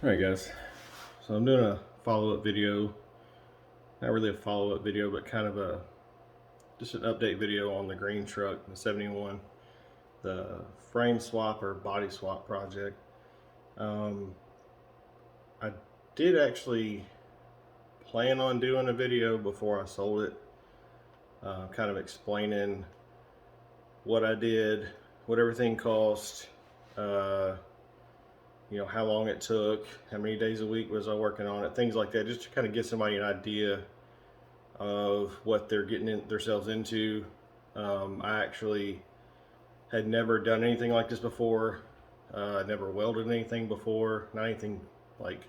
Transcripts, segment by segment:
Alright guys, so I'm doing a follow-up video, not really a follow-up video, but kind of just an update video on the green truck, the 71, the frame swap or body swap project. I did actually plan on doing a video before I sold it, kind of explaining what I did, what everything cost, how long it took, how many days a week was I working on it, things like that, just to kind of give somebody an idea of what they're getting themselves into. I actually had never done anything like this before. Never welded anything before, not anything like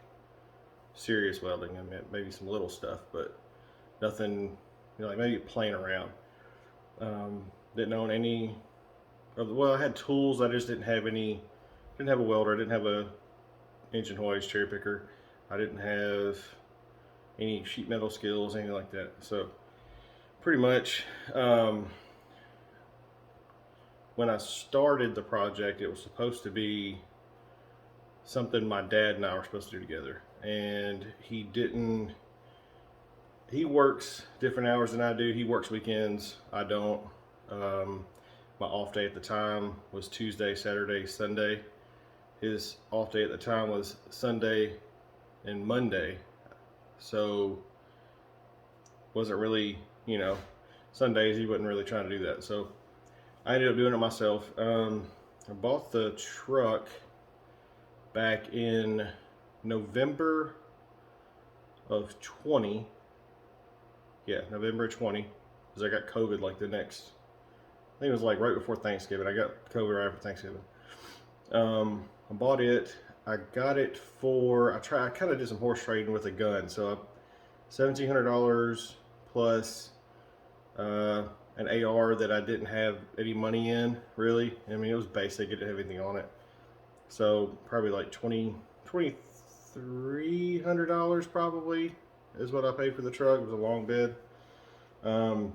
serious welding. I mean, maybe some little stuff, but nothing, like maybe playing around. Didn't own any of well, I had tools. I just didn't have any. Didn't have a welder. I didn't have a engine hoist, cherry picker. I didn't have any sheet metal skills, anything like that. So pretty much, when I started the project, it was supposed to be something my dad and I were supposed to do together, and he didn't. He works different hours than I do. He works weekends. I don't. My off day at the time was Tuesday, Saturday, Sunday. His off day at the time was Sunday and Monday. So wasn't really, Sundays he wasn't really trying to do that. So I ended up doing it myself. I bought the truck back in November of 20. Yeah, November 20, because I got COVID like I think it was like right before Thanksgiving. I got COVID right after Thanksgiving. I bought it. I got it for, I kind of did some horse trading with a gun. So $1,700 plus an AR that I didn't have any money in, really. I mean, it was basic. It didn't have anything on it. So probably like $2,300 probably is what I paid for the truck. It was a long bed. I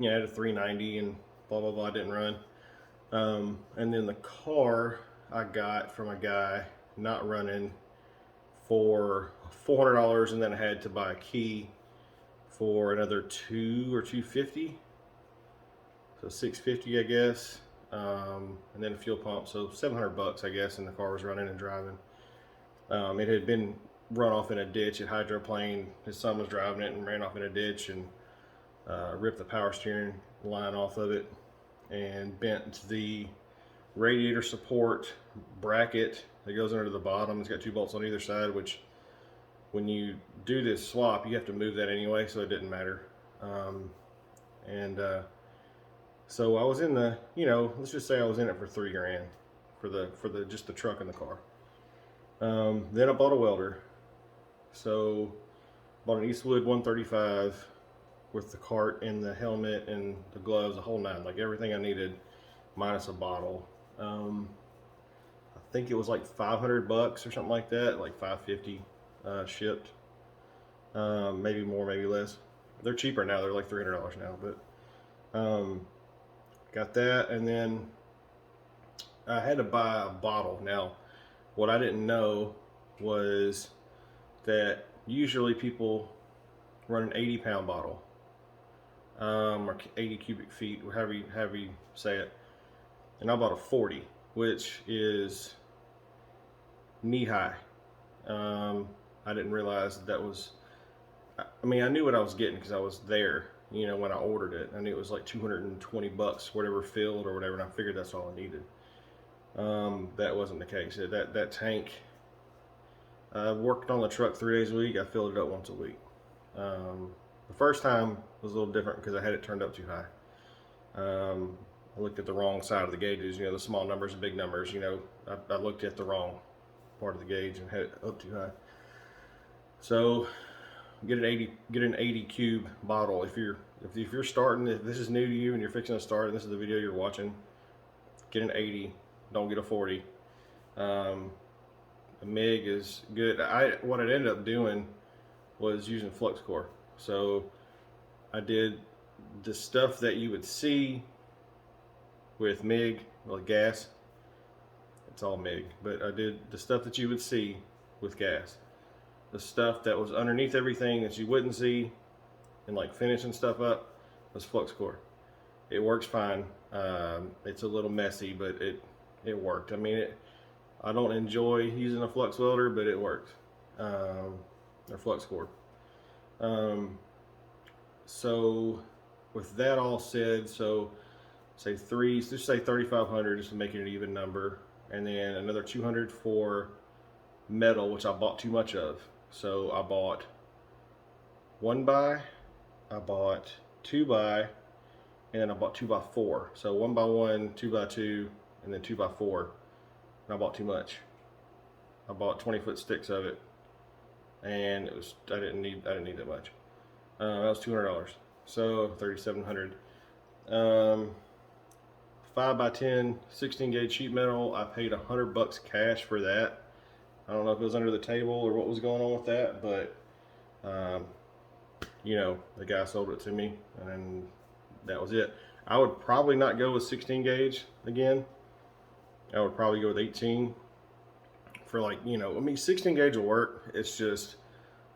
had a 390 and blah, blah, blah, didn't run. And then the car I got from a guy not running for $400, and then I had to buy a key for another $200 or $250, so $650 I guess, and then a fuel pump, so $700 I guess, and the car was running and driving. It had been run off in a ditch. It hydroplaned. His son was driving it and ran off in a ditch and ripped the power steering line off of it and bent the radiator support bracket that goes under the bottom. It's got 2 bolts on either side, which when you do this swap you have to move that anyway, so it didn't matter. So I was in the, let's just say I was in it for $3,000 for the just the truck and the car. Then I bought a welder. So bought an Eastwood 135 with the cart and the helmet and the gloves, the whole nine, like everything I needed minus a bottle. I think it was like $500 or something like that, like $550 shipped. Maybe more, maybe less. They're cheaper now. They're like $300 now, but got that, and then I had to buy a bottle. Now, what I didn't know was that usually people run an 80-pound bottle, or 80 cubic feet, or however you say it. And I bought a 40, which is knee high. I didn't realize that was, I mean, I knew what I was getting because I was there, when I ordered it. I knew it was like $220, whatever filled or whatever, and I figured that's all I needed. That wasn't the case. That tank, I worked on the truck 3 days a week. I filled it up once a week. The first time was a little different because I had it turned up too high. I looked at the wrong side of the gauges, the small numbers and big numbers. I looked at the wrong part of the gauge and had it up too high. So get an 80 cube bottle. If you're starting, if this is new to you and you're fixing to start, and this is the video you're watching, get an 80. Don't get a 40. A MIG is good. What I ended up doing was using flux core. So I did the stuff that you would see with MIG, well, gas. It's all MIG, but I did the stuff that you would see with gas. The stuff that was underneath everything that you wouldn't see and like finishing stuff up was flux core. It works fine. It's a little messy, but it worked. I mean, I don't enjoy using a flux welder, but it worked. Or flux core. So with that all said, so say just say 3,500 just to make it an even number, and then another 200 for metal, which I bought too much of. So I bought 1x, I bought 2x, and then I bought 2x4. So 1x1, 2x2, and then 2x4. And I bought too much. I bought 20-foot sticks of it, and I didn't need that much. That was $200. So 3,700. 5x10 16 gauge sheet metal. I paid $100 cash for that. I don't know if it was under the table or what was going on with that, but you know, the guy sold it to me, and that was it. I would probably not go with 16 gauge again. I would probably go with 18 for, like, you know, I mean, 16 gauge will work. It's just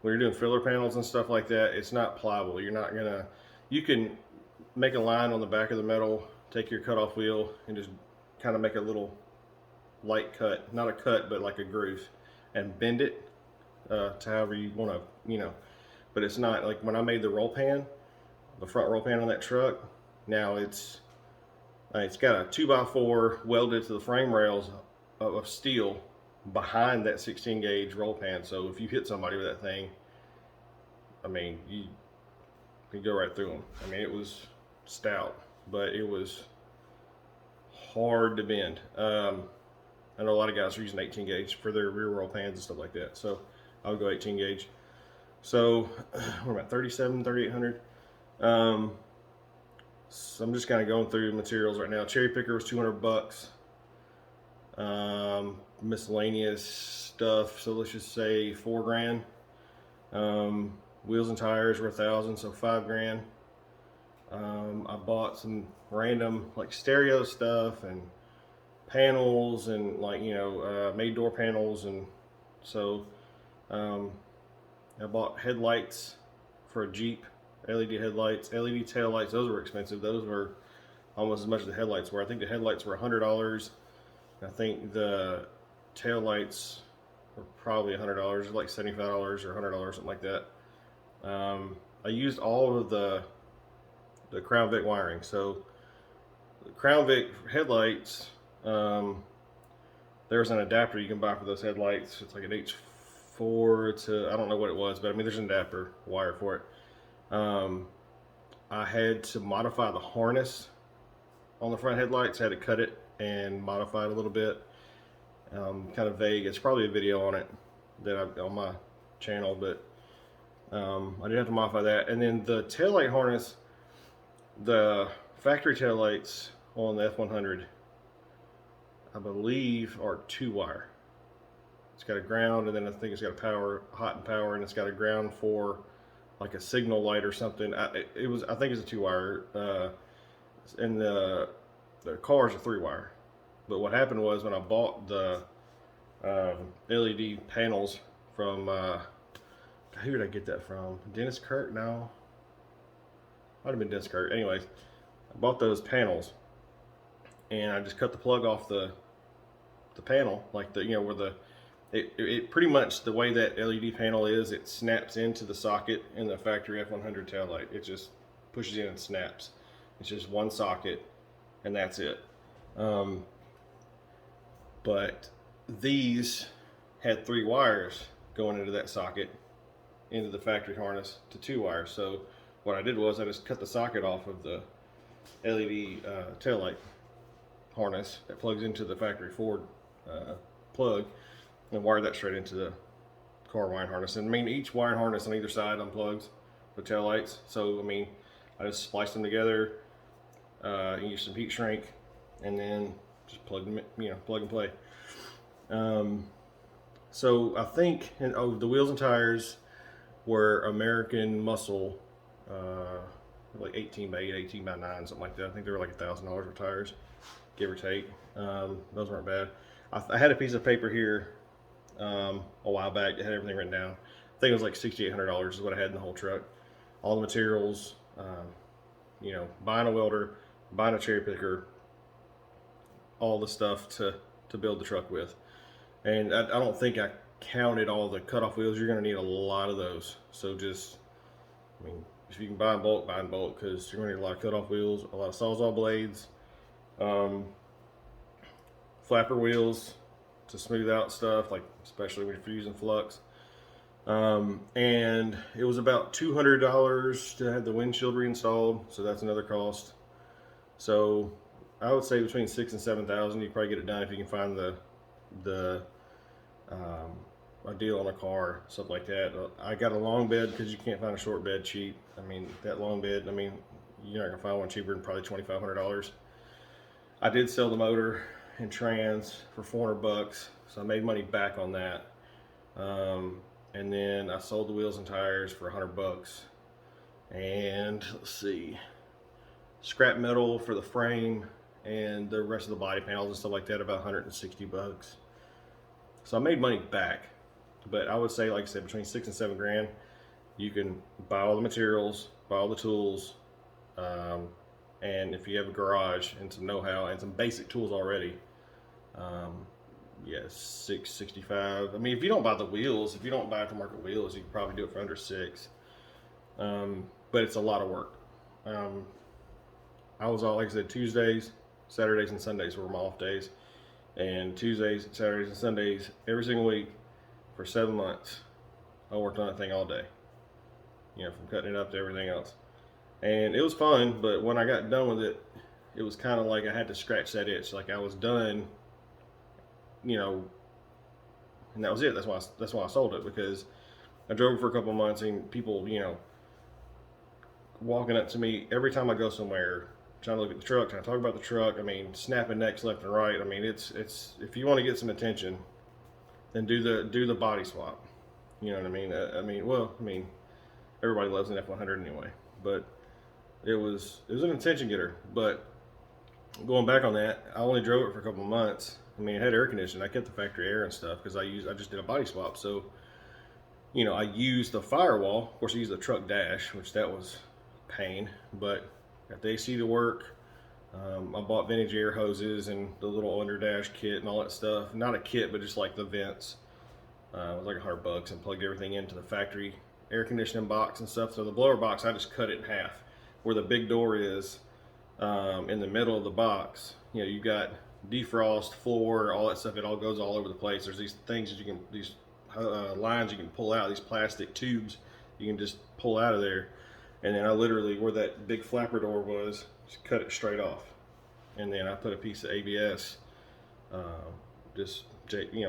when you're doing filler panels and stuff like that, it's not pliable. You're not gonna, you can make a line on the back of the metal, take your cutoff wheel and just kind of make a little light cut, not a cut, but like a groove, and bend it to however you want to, you know. But it's not like when I made the roll pan, the front roll pan on that truck. Now it's got a 2x4 welded to the frame rails of steel behind that 16 gauge roll pan. So if you hit somebody with that thing, I mean, you go right through them. I mean, it was stout, but it was hard to bend. I know a lot of guys are using 18 gauge for their rear roll pans and stuff like that. So I would go 18 gauge. So we're about 3,800. So I'm just kind of going through materials right now. Cherry picker was $200. Miscellaneous stuff, so let's just say $4 grand. Wheels and tires were $1,000, so $5 grand. I bought some random like stereo stuff and panels and, like, you know, made door panels, and so I bought headlights for a Jeep, LED headlights, LED tail lights. Those were expensive. Those were almost as much as the headlights were. I think the headlights were $100. I think the tail lights were probably $100, like $75 or $100, something like that. I used all of the Crown Vic wiring. So the Crown Vic headlights, there's an adapter you can buy for those headlights. It's like an H4 to, I don't know what it was, but I mean, there's an adapter wire for it. I had to modify the harness on the front headlights. I had to cut it and modify it a little bit. Kind of vague. It's probably a video on it that on my channel, but I did have to modify that. And then the taillight harness, the factory taillights on the F100, I believe, are 2-wire. It's got a ground, and then I think it's got a power, hot and power, and it's got a ground for like a signal light or something. I think it's a 2-wire, and the car's a 3-wire. But what happened was when I bought the LED panels from, who did I get that from? Dennis Kirk? No, might have been Dennis Kirk. Anyways, I bought those panels, and I just cut the plug off the panel, like the, you know, where it pretty much, the way that LED panel is, it snaps into the socket in the factory F100 taillight. It just pushes in and snaps. It's just one socket, and that's it. But these had 3 wires going into that socket, into the factory harness, to 2 wires. So what I did was I just cut the socket off of the LED taillight harness that plugs into the factory Ford plug, and wired that straight into the car wiring harness. And I mean, each wiring harness on either side unplugs the taillights. So I mean, I just spliced them together, used some heat shrink, and then just plug them in, you know, plug and play. So I think, and the wheels and tires were American Muscle, like 18x8, 18x9, something like that. I think they were like $1,000 for tires, give or take. Those weren't bad. I had a piece of paper here a while back. It had everything written down. I think it was like $6,800 is what I had in the whole truck. All the materials, buying a welder, buying a cherry picker, all the stuff to build the truck with. And I don't think I counted all the cutoff wheels. You're going to need a lot of those. So just, if you can buy in bulk, buy in bulk, because you're going to need a lot of cutoff wheels, a lot of Sawzall blades, flapper wheels to smooth out stuff, like especially when you're using flux. And it was about $200 to have the windshield reinstalled, so that's another cost. So I would say between $6,000 and $7,000. You probably get it done if you can find a deal on a car, stuff like that. I got a long bed because you can't find a short bed cheap. That long bed, you're not gonna find one cheaper than probably $2,500. I did sell the motor and trans for $400, so I made money back on that. And then I sold the wheels and tires for $100. And let's see, scrap metal for the frame and the rest of the body panels and stuff like that, about $160. So I made money back, but I would say, like I said, between $6,000 and $7,000, you can buy all the materials, buy all the tools, and if you have a garage and some know-how and some basic tools already, $665. If you don't buy the wheels, if you don't buy aftermarket wheels, you can probably do it for under $6. But it's a lot of work. I was all, like I said, Tuesdays, Saturdays, and Sundays were my off days. And Tuesdays, Saturdays, and Sundays, every single week for 7 months, I worked on that thing all day. From cutting it up to everything else. And it was fun, but when I got done with it, it was kind of like I had to scratch that itch. Like I was done, and that was it. That's why I sold it, because I drove it for a couple of months, and people, walking up to me every time I go somewhere, trying to look at the truck, trying to talk about the truck. Snapping necks left and right. It's if you want to get some attention, then do the body swap. You know what I mean? Everybody loves an F100 anyway, but it was an attention getter. But going back on that, I only drove it for a couple of months. It had air conditioning. I kept the factory air and stuff because I just did a body swap. So, I used the firewall. Of course, I used the truck dash, which that was pain, but got the AC to work. I bought vintage air hoses and the little under dash kit and all that stuff. Not a kit, but just like the vents. It was like $100, and plugged everything into the factory air conditioning box and stuff. So the blower box, I just cut it in half. Where the big door is, in the middle of the box, you got defrost, floor, all that stuff. It all goes all over the place. There's these things that these lines you can pull out, these plastic tubes you can just pull out of there. And then I literally, where that big flapper door was, just cut it straight off. And then I put a piece of ABS,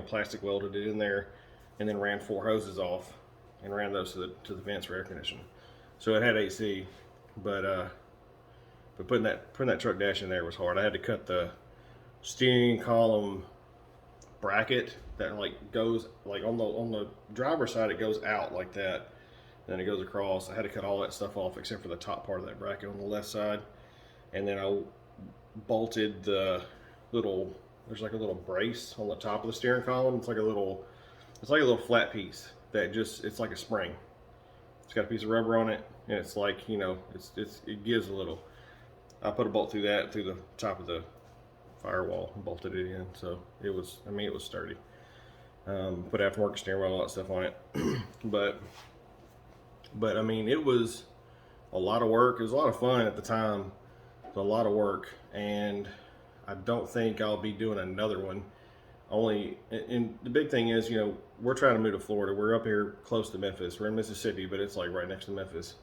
plastic welded it in there, and then ran 4 hoses off and ran those to the vents for air conditioning. So it had AC, but putting that truck dash in there was hard. I had to cut the steering column bracket that goes on the driver's side. It goes out like that. Then it goes across. I had to cut all that stuff off except for the top part of that bracket on the left side. And then I bolted there's like a little brace on the top of the steering column. It's like a little flat piece that it's like a spring. It's got a piece of rubber on it, and it's like, it gives a little. I put a bolt through the top of the firewall and bolted it in. So it was sturdy. Put aftermarket steering wheel, all that stuff on it. But it was a lot of work. It was a lot of fun at the time. It was a lot of work, and I don't think I'll be doing another one. And the big thing is, we're trying to move to Florida. We're up here close to Memphis. We're in Mississippi, but it's like right next to Memphis.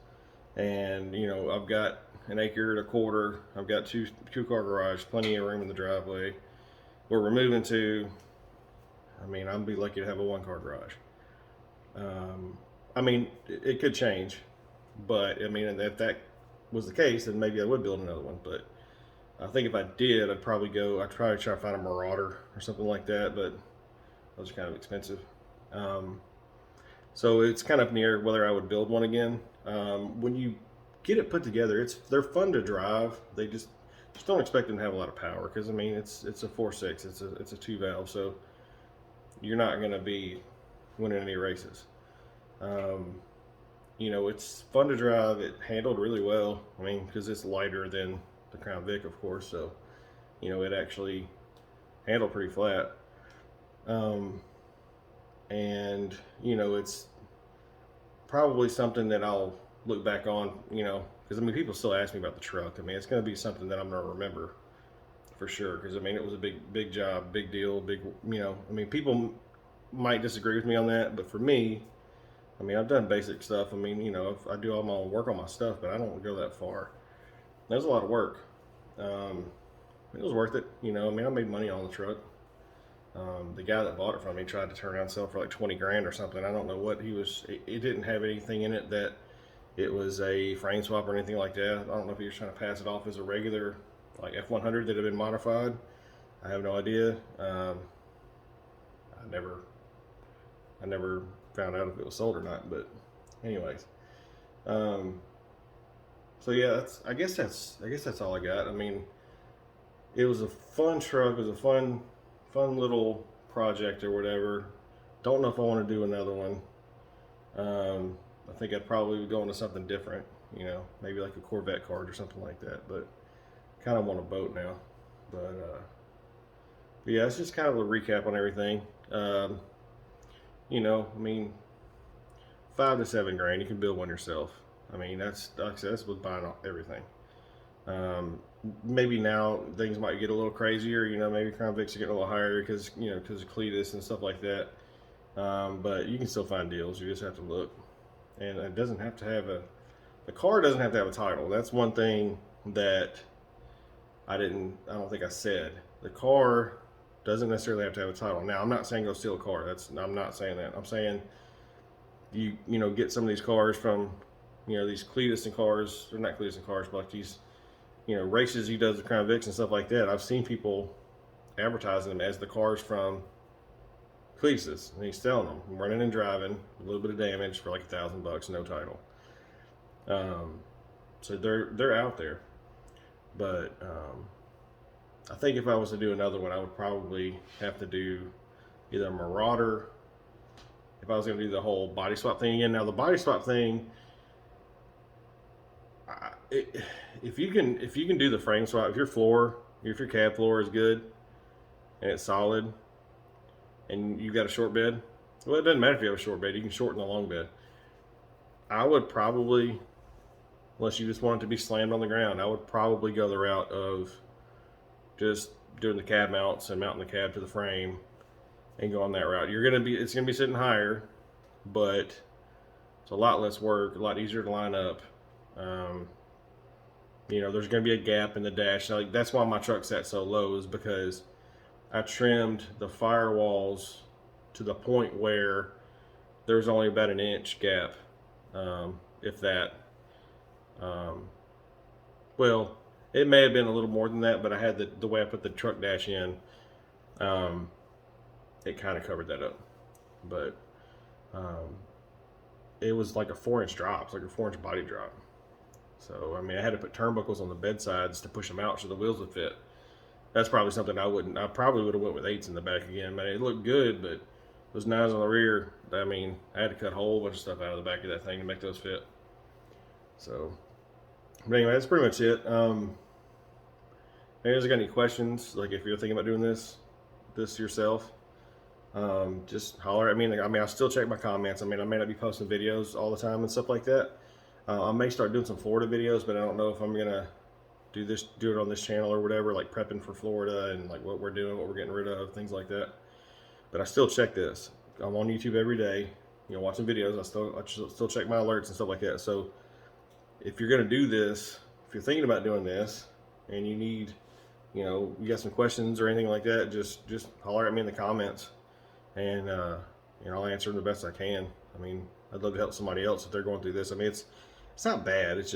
And, I've got an acre and a quarter. I've got two car garage, plenty of room in the driveway. Where we're moving to, I'd be lucky to have a 1-car garage. It could change, but if that was the case, then maybe I would build another one. But I think if I did, I'd probably try to find a Marauder or something like that, but those are kind of expensive. So it's kind of in the air whether I would build one again. When you get it put together, they're fun to drive. They just don't expect them to have a lot of power, because it's a 4.6, it's a 2 valve, so you're not going to be winning any races. Um, you know, it's fun to drive. It handled really well. I mean, because it's lighter than the Crown Vic, of course. So, you know, it actually handled pretty flat. Um, and, you know, it's probably something that I'll look back on, you know, because I mean, people still ask me about the truck. I mean, it's going to be something that I'm going to remember for sure. Because I mean, it was a big job, big deal, big, you know. I mean, people might disagree with me on that, but for me, I mean, I've done basic stuff. I mean, you know, I do all my own work on my stuff, but I don't go that far. That was a lot of work. Um, it was worth it, you know. I mean, I made money on the truck. The guy that bought it from me tried to turn around and sell it for like 20 grand or something. I don't know what he was. It didn't have anything in it that it was a frame swap or anything like that. I don't know if he was trying to pass it off as a regular like f100 that had been modified. I have no idea. I never found out if it was sold or not. But anyways, so yeah, I guess that's all I got. I mean, it was a fun truck. It was a fun little project or whatever. Don't know if I want to do another one. I think I'd probably go into something different, you know, maybe like a Corvette card or something like that. But kind of want a boat now. But yeah, it's just kind of a recap on everything. You know, I mean, 5 to 7 grand, you can build one yourself. I mean, that's like I said, that's with buying everything. Maybe now things might get a little crazier. You know, maybe Crown Vics are getting a little higher because, you know, because of Cletus and stuff like that. But you can still find deals. You just have to look, and it doesn't have to have the car doesn't have to have a title. That's one thing that I don't think I said. The car doesn't necessarily have to have a title. Now, I'm not saying go steal a car. I'm not saying that. I'm saying you know, get some of these cars from, you know, these Cletus and cars, or not Cletus and cars, but like these, you know, races he does with Crown Vics and stuff like that. I've seen people advertising them as the cars from Cletus, and he's selling them, running and driving, a little bit of damage for like $1,000, no title. So they're out there, but I think if I was to do another one, I would probably have to do either a Marauder. If I was going to do the whole body swap thing again. Now the body swap thing, if you can do the frame swap, if your cab floor is good and it's solid, and you got a short bed, well, it doesn't matter if you have a short bed. You can shorten the long bed. I would probably, unless you just want it to be slammed on the ground, I would probably go the route of just doing the cab mounts and mounting the cab to the frame and go on that route. It's gonna be sitting higher, but it's a lot less work, a lot easier to line up. You know, there's going to be a gap in the dash. Like, that's why my truck sat so low, is because I trimmed the firewalls to the point where there's only about an inch gap, if that. Well, it may have been a little more than that, but I had the way I put the truck dash in, it kind of covered that up. But it was like a 4-inch drop. It's like a 4-inch body drop. So, I mean, I had to put turnbuckles on the bed sides to push them out so the wheels would fit. That's probably something I probably would have went with 8s in the back again. Man, it looked good, but those 9s on the rear, I mean, I had to cut a whole bunch of stuff out of the back of that thing to make those fit. So, but anyway, that's pretty much it. If you got any questions, like if you're thinking about doing this yourself, just holler at me. I still check my comments. I mean, I may not be posting videos all the time and stuff like that. I may start doing some Florida videos, but I don't know if I'm gonna do it on this channel or whatever, like prepping for Florida and like what we're doing, what we're getting rid of, things like that. But I still check this. I'm on YouTube every day, you know, watching videos. I still check my alerts and stuff like that. So if you're gonna do this, if you're thinking about doing this, and you need, you know, you got some questions or anything like that, just holler at me in the comments, and you know, I'll answer them the best I can. I mean, I'd love to help somebody else if they're going through this. I mean, it's not bad. It's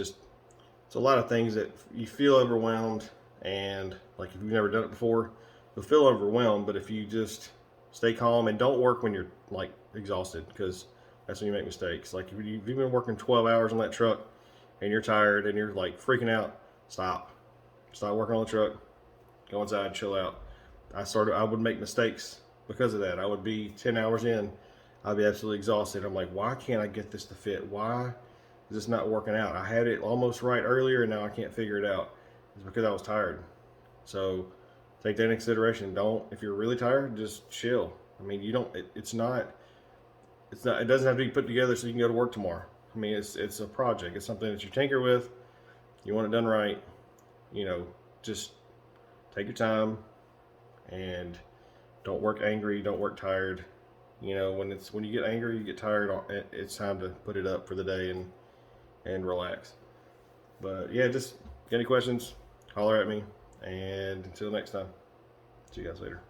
a lot of things that you feel overwhelmed, and like if you've never done it before, you'll feel overwhelmed. But if you just stay calm and don't work when you're like exhausted, because that's when you make mistakes. Like if you've been working 12 hours on that truck and you're tired and you're like freaking out, stop working on the truck, go inside, chill out. I would make mistakes because of that. I would be 10 hours in, I'd be absolutely exhausted. I'm like, why can't I get this to fit? Why is this not working out? I had it almost right earlier and now I can't figure it out. It's because I was tired. So take that into consideration. Don't, if you're really tired, just chill. I mean, you don't, it's not, it doesn't have to be put together so you can go to work tomorrow. I mean, it's a project. It's something that you tinker with. You want it done right. You know, just take your time and don't work angry. Don't work tired. You know, when you get angry, you get tired. It's time to put it up for the day and relax. But yeah, just get any questions, holler at me. And until next time, see you guys later.